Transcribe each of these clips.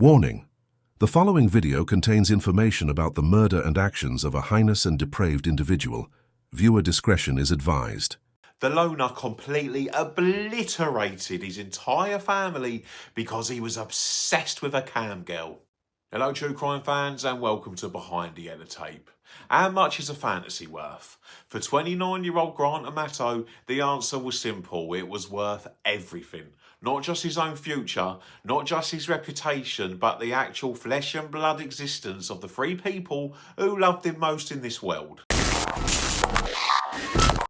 Warning: the following video contains information about the murder and actions of a heinous and depraved individual. Viewer discretion is advised. The loner completely obliterated his entire family because he was obsessed with a cam girl. Hello true crime fans and welcome to Behind the Yellow Tape. How much is a fantasy worth? For 29-year-old Grant Amato, the answer was simple. It was worth everything. Not just his own future, not just his reputation, but the actual flesh and blood existence of the three people who loved him most in this world.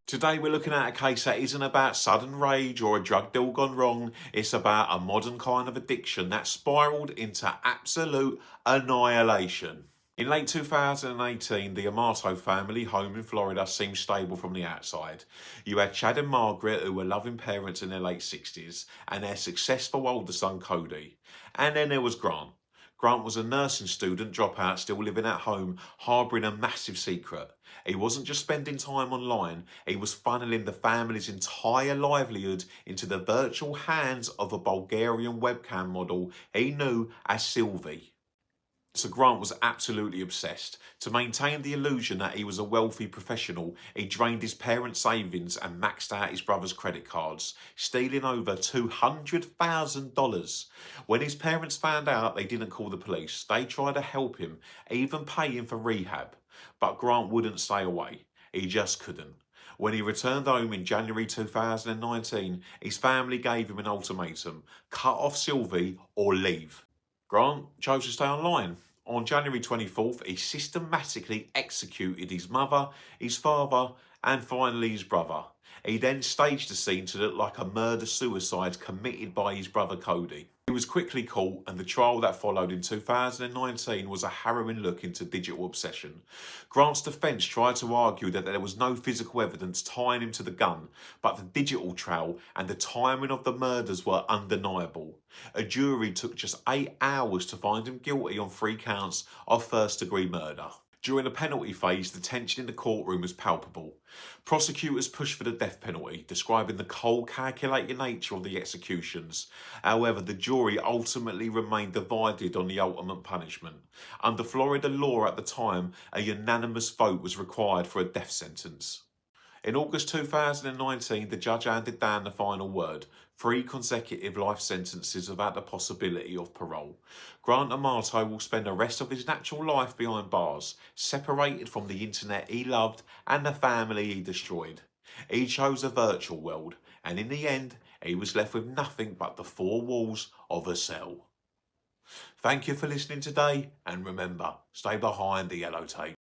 Today we're looking at a case that isn't about sudden rage or a drug deal gone wrong. It's about a modern kind of addiction that spiralled into absolute annihilation. In late 2018, the Amato family home in Florida seemed stable from the outside. You had Chad and Margaret, who were loving parents in their late 60s, and their successful older son Cody. And then there was Grant. Grant was a nursing student dropout still living at home, harbouring a massive secret. He wasn't just spending time online, he was funneling the family's entire livelihood into the virtual hands of a Bulgarian webcam model he knew as Silvie. So Grant was absolutely obsessed. To maintain the illusion that he was a wealthy professional, he drained his parents' savings and maxed out his brother's credit cards, stealing over $200,000. When his parents found out, they didn't call the police. They tried to help him, even pay him for rehab. But Grant wouldn't stay away. He just couldn't. When he returned home in January 2019, his family gave him an ultimatum: cut off Silvie or leave. Grant chose to stay online. On January 24th, he systematically executed his mother, his father, and finally his brother. He then staged the scene to look like a murder-suicide committed by his brother Cody. He was quickly caught, and the trial that followed in 2019 was a harrowing look into digital obsession. Grant's defence tried to argue that there was no physical evidence tying him to the gun, but the digital trail and the timing of the murders were undeniable. A jury took just 8 hours to find him guilty on 3 counts of first-degree murder. During the penalty phase, the tension in the courtroom was palpable. Prosecutors pushed for the death penalty, describing the cold, calculated nature of the executions. However, the jury ultimately remained divided on the ultimate punishment. Under Florida law at the time, a unanimous vote was required for a death sentence. In August 2019, the judge handed down the final word: 3 consecutive life sentences without the possibility of parole. Grant Amato will spend the rest of his natural life behind bars, separated from the internet he loved and the family he destroyed. He chose a virtual world, and in the end, he was left with nothing but the 4 walls of a cell. Thank you for listening today, and remember, stay behind the yellow tape.